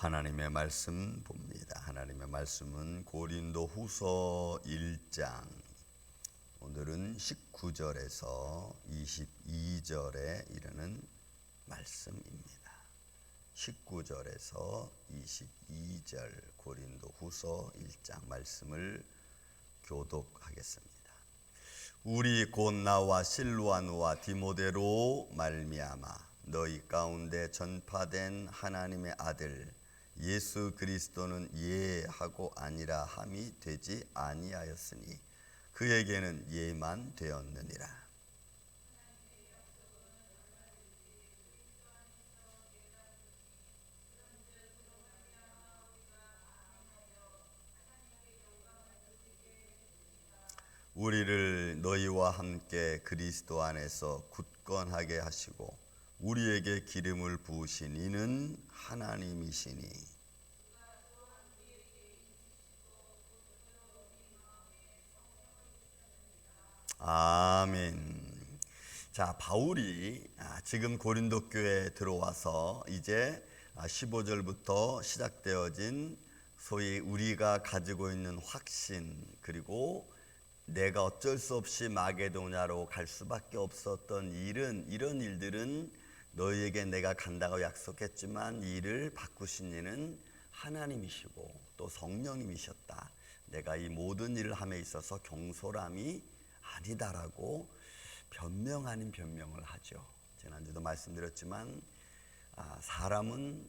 하나님의 말씀 봅니다. 하나님의 말씀은 고린도 후서 1장, 오늘은 19절에서 22절에 이르는 말씀입니다. 19절에서 22절 고린도 후서 1장 말씀을 교독하겠습니다. 우리 곧 나와 실루아누와 디모데로 말미암아 너희 가운데 전파된 하나님의 아들 예수 그리스도는 예하고 아니라 함이 되지 아니하였으니 그에게는 예만 되었느니라. 우리를 너희와 함께 그리스도 안에서 굳건하게 하시고 우리에게 기름을 부으신 이는 하나님이시니 아멘. 자, 바울이 지금 고린도 교회에 들어와서 이제 15절부터 시작되어진 소위 우리가 가지고 있는 확신, 그리고 내가 어쩔 수 없이 마게도냐로 갈 수밖에 없었던 일은, 이런 일들은 너희에게 내가 간다고 약속했지만 이 일을 바꾸신 이는 하나님이시고 또 성령님이셨다. 내가 이 모든 일을 함에 있어서 경솔함이 아니다라고 변명 아닌 변명을 하죠. 지난주도 말씀드렸지만 사람은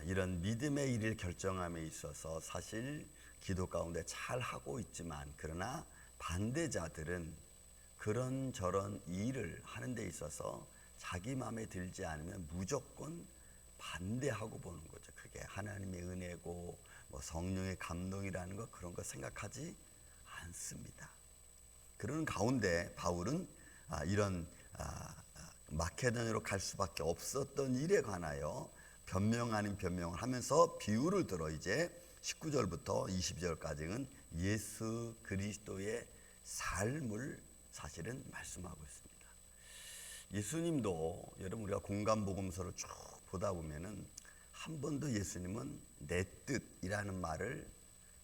이런 믿음의 일을 결정함에 있어서 사실 기도 가운데 잘 하고 있지만, 그러나 반대자들은 그런저런 일을 하는 데 있어서 자기 마음에 들지 않으면 무조건 반대하고 보는 거죠. 그게 하나님의 은혜고 뭐 성령의 감동이라는 거, 그런 거 생각하지 않습니다. 그런 가운데 바울은 이런 마케도냐로 갈 수밖에 없었던 일에 관하여 변명 아닌 변명을 하면서 비유를 들어 이제 19절부터 22절까지는 예수 그리스도의 삶을 사실은 말씀하고 있습니다. 예수님도 여러분, 우리가 공간복음서를 쭉 보다 보면은 한 번도 예수님은 내 뜻이라는 말을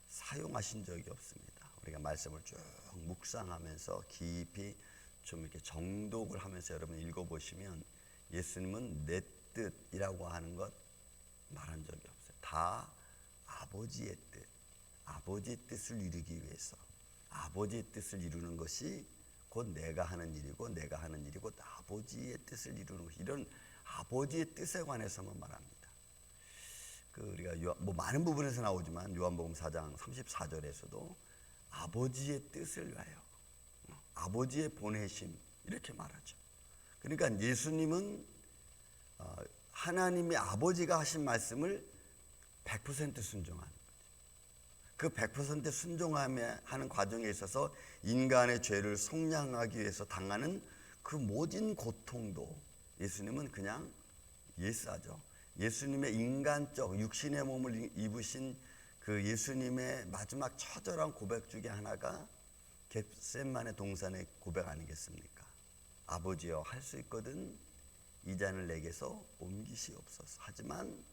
사용하신 적이 없습니다. 우리가 말씀을 쭉 묵상하면서 깊이 좀 이렇게 정독을 하면서 여러분 읽어보시면 예수님은 내 뜻이라고 하는 것 말한 적이 없어요. 다 아버지의 뜻, 아버지의 뜻을 이루기 위해서, 아버지의 뜻을 이루는 것이 곧 내가 하는 일이고, 내가 하는 일이 곧 아버지의 뜻을 이루는 것, 이런 아버지의 뜻에 관해서만 말합니다. 우리가 많은 부분에서 나오지만 요한복음 4장 34절에서도 아버지의 뜻을 위하여, 아버지의 보내심, 이렇게 말하죠. 그러니까 예수님은 하나님의 아버지가 하신 말씀을 100% 순종하는 거죠. 그 100% 순종하는 과정에 있어서 인간의 죄를 속량하기 위해서 당하는 그 모든 고통도 예수님은 그냥 예스하죠. 예수님의 인간적 육신의 몸을 입으신 그 예수님의 마지막 처절한 고백 중에 하나가 겟세마네 동산의 고백 아니겠습니까? 아버지여, 할 수 있거든 이 잔을 내게서 옮기시옵소서. 하지만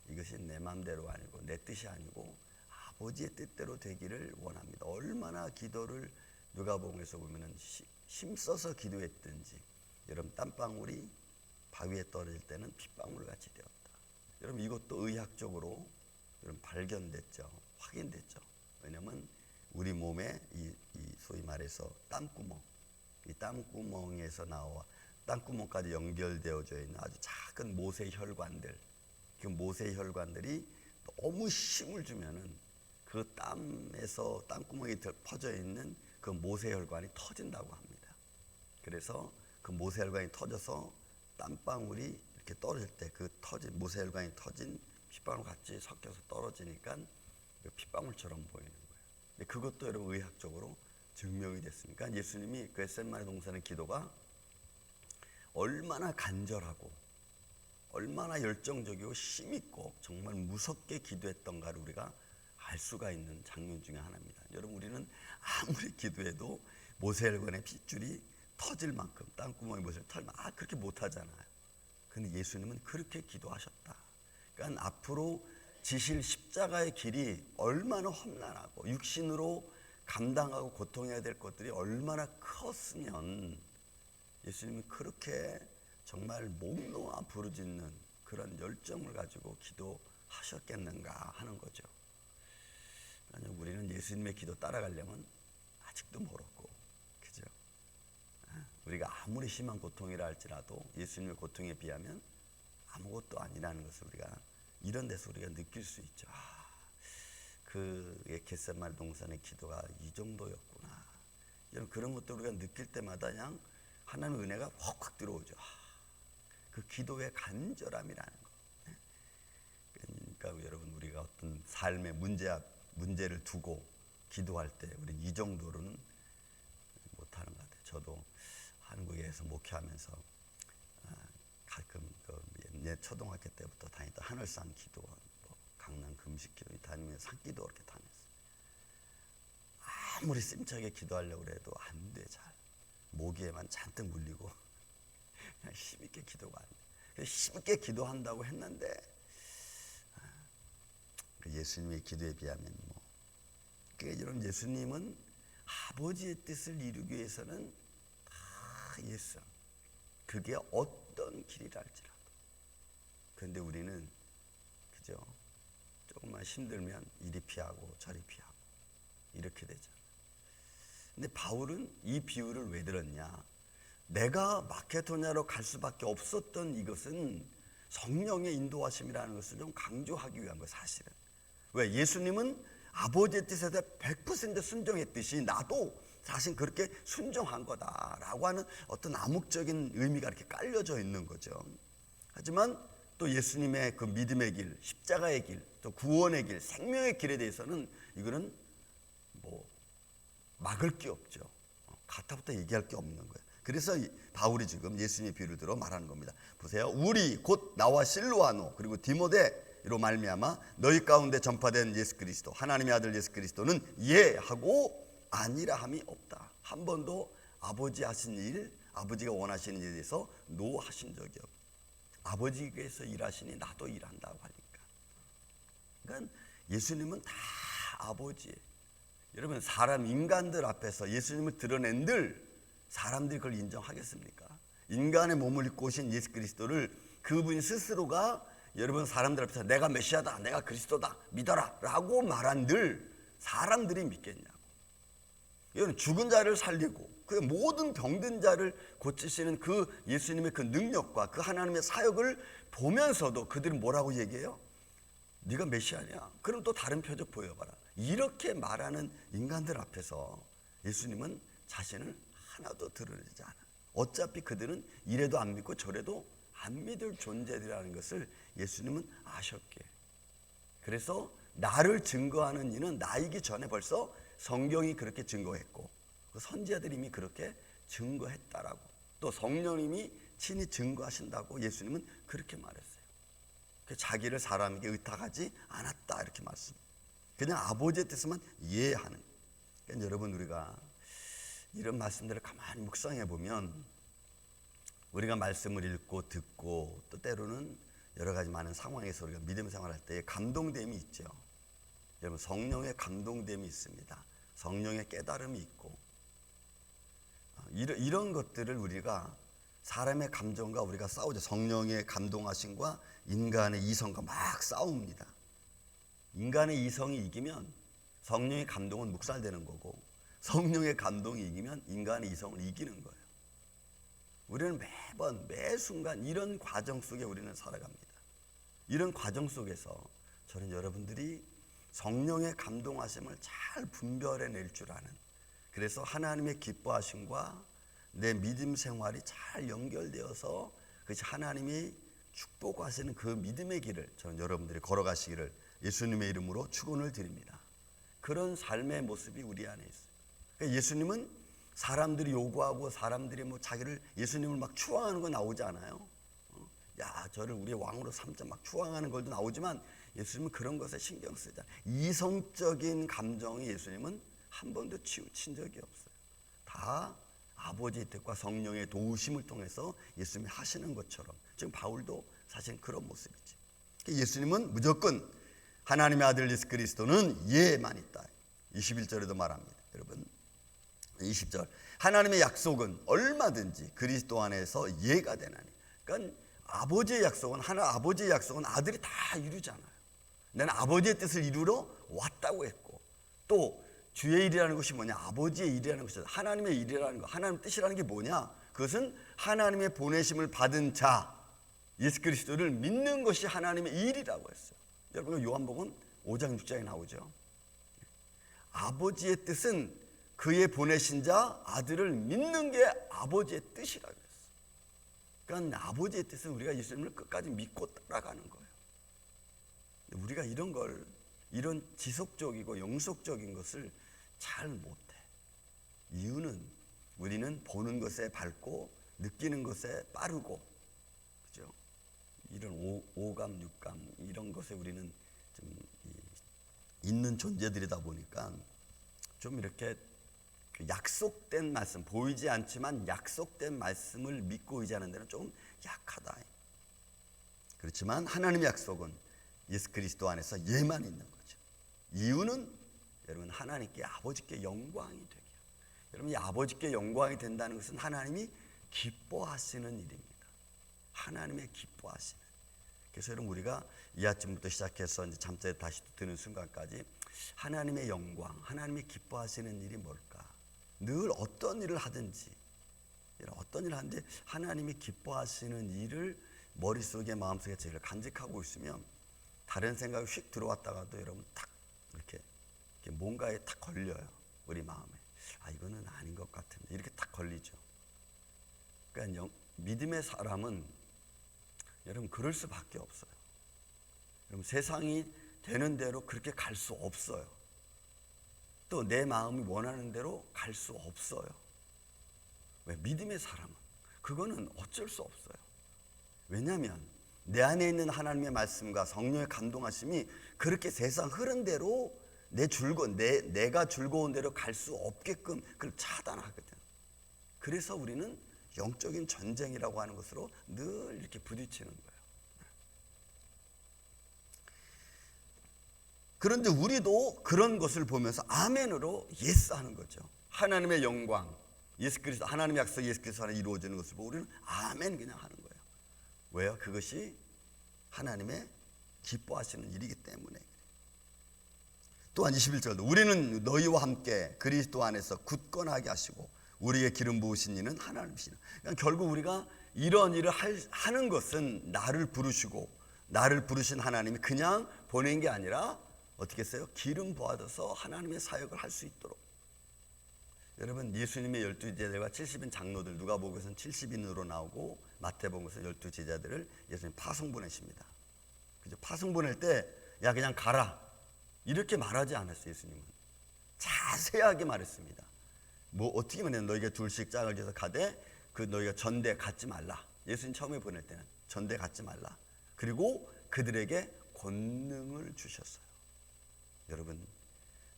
이것이 내 마음대로 아니고 내 뜻이 아니고 아버지의 뜻대로 되기를 원합니다. 얼마나 기도를 누가복음에서 보면은 힘써서 기도했든지, 여러분 땀방울이 바위에 떨어질 때는 핏방울 같이 되었다. 여러분 이것도 의학적으로 여러분 발견됐죠. 확인됐죠. 왜냐하면 우리 몸에 이 소위 말해서 땀구멍, 이 땀구멍에서 나와 땀구멍까지 연결되어져 있는 아주 작은 모세혈관들, 그 모세혈관들이 너무 힘을 주면은 그 땀에서 땀구멍이 퍼져 있는 그 모세혈관이 터진다고 합니다. 그래서 그 모세혈관이 터져서 땀방울이 이렇게 떨어질 때 그 터진 모세혈관이 터진 핏방울 같이 섞여서 떨어지니까 핏방울처럼 보이는 거예요. 근데 그것도 여러분 의학적으로 증명이 됐으니까 예수님이 그 겟세마네 동산의 기도가 얼마나 간절하고 얼마나 열정적이고 힘있고 정말 무섭게 기도했던가를 우리가 알 수가 있는 장면 중에 하나입니다. 여러분 우리는 아무리 기도해도 모세혈관의 핏줄이 터질 만큼, 땅구멍이 모세혈 털면 그렇게 못하잖아요. 근데 예수님은 그렇게 기도하셨다. 그러니까 그러니까 앞으로 지실 십자가의 길이 얼마나 험난하고 육신으로 감당하고 고통해야 될 것들이 얼마나 컸으면 예수님이 그렇게 정말 몸 놓아 부르짖는 그런 열정을 가지고 기도하셨겠는가 하는 거죠. 우리는 예수님의 기도 따라가려면 아직도 멀었고, 그죠? 우리가 아무리 심한 고통이라 할지라도 예수님의 고통에 비하면 아무것도 아니라는 것을 우리가 이런 데서 우리가 느낄 수 있죠. 그의 겟세마네 동산의 기도가 이 정도였구나. 이런 그런 것도 우리가 느낄 때마다 그냥 하나님의 은혜가 확확 들어오죠. 그 기도의 간절함이라는 거. 그러니까 여러분, 우리가 어떤 삶의 문제를 두고 기도할 때 우리 이 정도로는 못하는 것 같아요. 저도 한국에서 목회하면서 가끔 옛 초등학교 때부터 다녔던 하늘산 기도원, 강남 금식기도 다니면서 산기도 그렇게 다녔어요. 아무리 심차게 기도하려고 해도 안 돼. 잘 모기에만 잔뜩 물리고 그냥 힘있게 기도가 안 돼. 힘있게 기도한다고 했는데 예수님의 기도에 비하면 여러분, 예수님은 아버지의 뜻을 이루기 위해서는 다 예수. 그게 어떤 길이라 할지라도. 그런데 우리는 그죠? 조금만 힘들면 이리 피하고 저리 피하고 이렇게 되잖아요. 근데 바울은 이 비유를 왜 들었냐? 내가 마케도냐로 갈 수밖에 없었던 이것은 성령의 인도하심이라는 것을 좀 강조하기 위한 거 사실은. 왜? 예수님은 아버지의 뜻에 100% 순종했듯이 나도 사실 그렇게 순종한 거다라고 하는 어떤 암묵적인 의미가 이렇게 깔려져 있는 거죠. 하지만 또 예수님의 그 믿음의 길, 십자가의 길, 또 구원의 길, 생명의 길에 대해서는 이거는 막을 게 없죠. 가타부터 얘기할 게 없는 거예요. 그래서 바울이 지금 예수님의 비유를 들어 말하는 겁니다. 보세요. 우리 곧 나와 실로아노 그리고 디모데로 말미암아 너희 가운데 전파된 예수 그리스도, 하나님의 아들 예수 그리스도는 예하고 아니라 함이 없다. 한 번도 아버지 하신 일, 아버지가 원하시는 일에 대해서 노 하신 적이 없다. 아버지께서 일하시니 나도 일한다고 하니까. 그러니까 예수님은 다 아버지예요. 여러분, 인간들 앞에서 예수님을 드러낸들 사람들이 그걸 인정하겠습니까? 인간의 몸을 입고 오신 예수 그리스도를 그분 스스로가 여러분 사람들 앞에서 내가 메시아다, 내가 그리스도다, 믿어라 라고 말한들 사람들이 믿겠냐고. 여러분, 죽은 자를 살리고 그 모든 병든 자를 고치시는 그 예수님의 그 능력과 그 하나님의 사역을 보면서도 그들은 뭐라고 얘기해요? 네가 메시아냐? 그럼 또 다른 표적 보여봐라. 이렇게 말하는 인간들 앞에서 예수님은 자신을 하나도 드러내지 않아. 어차피 그들은 이래도 안 믿고 저래도 안 믿을 존재들이라는 것을 예수님은 아셨기에. 그래서 나를 증거하는 이는 나이기 전에 벌써 성경이 그렇게 증거했고 그 선지자들이 이미 그렇게 증거했다라고, 또 성령님이 친히 증거하신다고 예수님은 그렇게 말했어요. 자기를 사람에게 의탁하지 않았다 이렇게 말씀. 그냥 아버지의 뜻만 이해하는. 그러니까 여러분, 우리가 이런 말씀들을 가만히 묵상해 보면 우리가 말씀을 읽고 듣고 또 때로는 여러 가지 많은 상황에서 우리가 믿음 생활할 때 감동됨이 있죠. 여러분, 성령의 감동됨이 있습니다. 성령의 깨달음이 있고 이런 것들을 우리가 사람의 감정과 우리가 싸우죠. 성령의 감동하심과 인간의 이성과 막 싸웁니다. 인간의 이성이 이기면 성령의 감동은 묵살되는 거고 성령의 감동이 이기면 인간의 이성을 이기는 거예요. 우리는 매번 매 순간 이런 과정 속에 우리는 살아갑니다. 이런 과정 속에서 저는 여러분들이 성령의 감동하심을 잘 분별해낼 줄 아는, 그래서 하나님의 기뻐하심과 내 믿음 생활이 잘 연결되어서 그것이 하나님이 축복하시는 그 믿음의 길을 저는 여러분들이 걸어가시기를 예수님의 이름으로 축원을 드립니다. 그런 삶의 모습이 우리 안에 있어요. 그러니까 예수님은 사람들이 요구하고 사람들이 자기를 예수님을 막 추앙하는 거 나오지 않아요. 야, 저를 우리의 왕으로 삼자 막 추앙하는 걸도 나오지만 예수님은 그런 것에 신경 쓰지 않아요. 이성적인 감정이 예수님은 한 번도 치우친 적이 없어요. 다 아버지의 뜻과 성령의 도우심을 통해서 예수님이 하시는 것처럼 지금 바울도 사실 그런 모습이지. 예수님은 무조건 하나님의 아들 예수 그리스도는 예만 있다. 21절에도 말합니다. 여러분 20절 하나님의 약속은 얼마든지 그리스도 안에서 예가 되나니. 그러니까 아버지의 약속은 아버지의 약속은 아들이 다 이루잖아요. 나는 아버지의 뜻을 이루러 왔다고 했고, 또 주의 일이라는 것이 뭐냐? 아버지의 일이라는 것이다. 하나님의 일이라는 것, 하나님의 뜻이라는 게 뭐냐? 그것은 하나님의 보내심을 받은 자 예수 그리스도를 믿는 것이 하나님의 일이라고 했어요. 여러분 요한복음 5장 6장에 나오죠. 아버지의 뜻은 그의 보내신 자 아들을 믿는 게 아버지의 뜻이라고 했어요. 그러니까 아버지의 뜻은 우리가 예수님을 끝까지 믿고 따라가는 거예요. 우리가 이런 지속적이고 영속적인 것을 잘 못해. 이유는 우리는 보는 것에 밝고 느끼는 것에 빠르고, 그죠? 이런 오감, 육감 이런 것에 우리는 좀 있는 존재들이다 보니까 좀 이렇게 약속된 말씀, 보이지 않지만 약속된 말씀을 믿고 의지하는 데는 좀 약하다. 그렇지만 하나님의 약속은 예수 그리스도 안에서 예만 있는 거죠. 이유는 여러분 하나님께 아버지께 영광이 되게. 여러분 이 아버지께 영광이 된다는 것은 하나님이 기뻐하시는 일입니다. 하나님의 기뻐하시는. 그래서 여러분 우리가 이 아침부터 시작해서 이제 잠자리에 다시 드는 순간까지 하나님의 영광, 하나님이 기뻐하시는 일이 뭘까? 늘 어떤 일을 하든지 하나님이 기뻐하시는 일을 머릿속에 마음속에 제일 간직하고 있으면 다른 생각이 휙 들어왔다가도 여러분 탁 이렇게 뭔가에 탁 걸려요. 우리 마음에. 아 이거는 아닌 것 같은데 이렇게 탁 걸리죠. 그러니까 믿음의 사람은 여러분 그럴 수밖에 없어요. 여러분 세상이 되는 대로 그렇게 갈 수 없어요. 또 내 마음이 원하는 대로 갈 수 없어요. 왜? 믿음의 사람은 그거는 어쩔 수 없어요. 왜냐하면 내 안에 있는 하나님의 말씀과 성령의 감동하심이 그렇게 세상 흐른 대로 내가 즐거운 대로 갈 수 없게끔 그걸 차단하거든. 그래서 우리는 영적인 전쟁이라고 하는 것으로 늘 이렇게 부딪히는 거예요. 그런데 우리도 그런 것을 보면서 아멘으로 예스 하는 거죠. 하나님의 영광, 예수 그리스도, 하나님의 약속 예수 그리스도 안에 이루어지는 것을 보고 우리는 아멘 그냥 하는 거예요. 왜요? 그것이 하나님의 기뻐하시는 일이기 때문에. 또한 21절도 우리는 너희와 함께 그리스도 안에서 굳건하게 하시고 우리의 기름 부으신 이는 하나님이시라. 그러니까 결국 우리가 이런 일을 하는 것은 나를 부르신 하나님이 그냥 보낸 게 아니라 어떻게 했어요? 기름 부어서 하나님의 사역을 할 수 있도록. 여러분 예수님의 12제자들과 70인 장로들, 누가복음에서는 70인으로 나오고 마태복음에서는 12제자들을 예수님 파송 보내십니다. 그죠? 파송 보낼 때 야 그냥 가라 이렇게 말하지 않았어요. 예수님은 자세하게 말했습니다. 뭐 어떻게 말했냐면 너희가 둘씩 짝을 지어서 가되 그 너희가 전대 갖지 말라. 예수님 처음에 보낼 때는 전대 갖지 말라. 그리고 그들에게 권능을 주셨어요. 여러분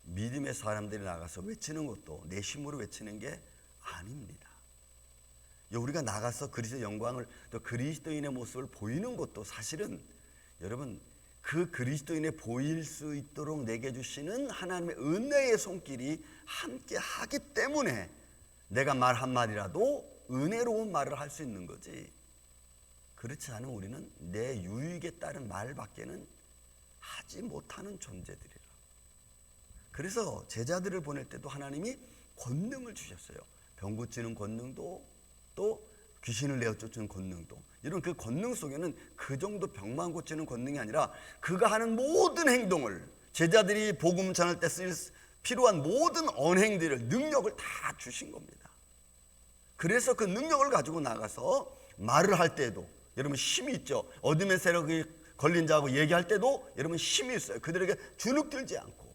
믿음의 사람들이 나가서 외치는 것도 내 힘으로 외치는 게 아닙니다. 우리가 나가서 그리스도의 영광을 또 그리스도인의 모습을 보이는 것도 사실은 여러분 그 그리스도인에 보일 수 있도록 내게 주시는 하나님의 은혜의 손길이 함께 하기 때문에 내가 말 한마디라도 은혜로운 말을 할 수 있는 거지. 그렇지 않으면 우리는 내 유익에 따른 말밖에는 하지 못하는 존재들이라. 그래서 제자들을 보낼 때도 하나님이 권능을 주셨어요. 병 고치는 권능도 또 귀신을 내어 쫓는 권능도. 이런 그 권능 속에는 그 정도 병만 고치는 권능이 아니라 그가 하는 모든 행동을 제자들이 복음 전할 때 쓸 필요한 모든 언행들을 능력을 다 주신 겁니다. 그래서 그 능력을 가지고 나가서 말을 할 때도 여러분 힘이 있죠. 어둠의 세력이 걸린 자하고 얘기할 때도 여러분 힘이 있어요. 그들에게 주눅들지 않고.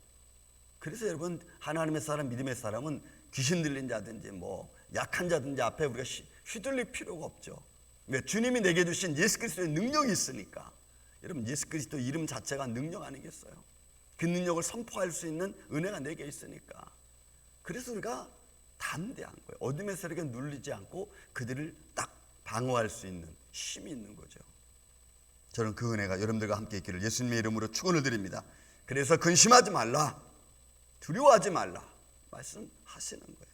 그래서 여러분 하나님의 사람, 믿음의 사람은 귀신 들린 자든지 뭐 약한 자든지 앞에 우리가 휘둘릴 필요가 없죠. 왜? 주님이 내게 주신 예수 그리스도의 능력이 있으니까. 여러분 예수 그리스도 이름 자체가 능력 아니겠어요? 그 능력을 선포할 수 있는 은혜가 내게 있으니까. 그래서 우리가 담대한 거예요. 어둠의 세력에 눌리지 않고 그들을 딱 방어할 수 있는 힘이 있는 거죠. 저는 그 은혜가 여러분들과 함께 있기를 예수님의 이름으로 축원을 드립니다. 그래서 근심하지 말라, 두려워하지 말라 말씀하시는 거예요.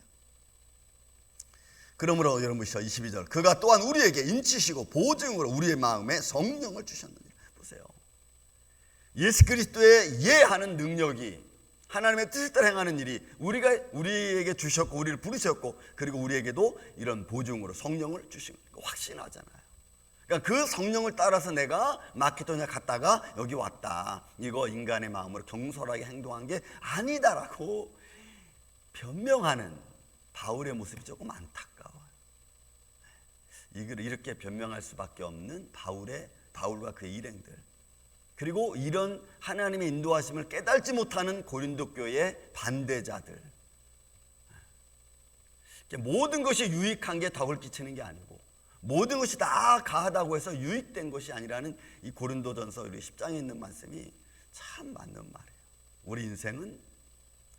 그러므로 여러분 22절, 그가 또한 우리에게 인치시고 보증으로 우리의 마음에 성령을 주셨느니라. 보세요. 예수 그리스도의 예하는 능력이, 하나님의 뜻을 따라 행하는 일이 우리에게 주셨고 우리를 부르셨고, 그리고 우리에게도 이런 보증으로 성령을 주신 거 확신하잖아요. 그러니까 그 성령을 따라서 내가 마케도냐 갔다가 여기 왔다, 이거 인간의 마음으로 경솔하게 행동한 게 아니다라고 변명하는 바울의 모습이 조금 안타까워요. 이걸 이렇게 변명할 수밖에 없는 바울과 그의 일행들, 그리고 이런 하나님의 인도하심을 깨달지 못하는 고린도 교회의 반대자들. 모든 것이 유익한 게 덕을 끼치는 게 아니고, 모든 것이 다 가하다고 해서 유익된 것이 아니라는 이 고린도전서 우리 10장에 있는 말씀이 참 맞는 말이에요. 우리 인생은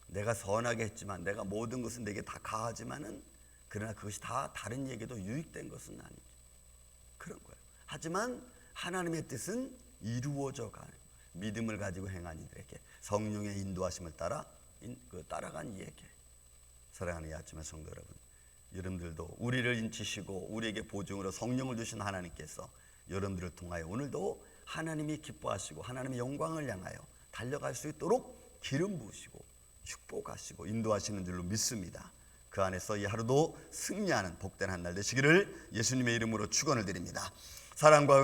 내가 선하게 했지만, 내가 모든 것은 내게 다 가하지만은, 그러나 그것이 다 다른 얘기도 유익된 것은 아니죠. 그런 거예요. 하지만 하나님의 뜻은 이루어져 가는, 믿음을 가지고 행한 이들에게 성령의 인도하심을 따라간 이에게. 사랑하는 이 아침의 성도 여러분, 여러분들도 우리를 인치시고 우리에게 보증으로 성령을 주신 하나님께서 여러분들을 통하여 오늘도 하나님이 기뻐하시고 하나님의 영광을 향하여 달려갈 수 있도록 기름 부으시고 축복하시고 인도하시는 줄로 믿습니다. 그 안에서 이 하루도 승리하는 복된 한 날 되시기를 예수님의 이름으로 축원을 드립니다. 사랑과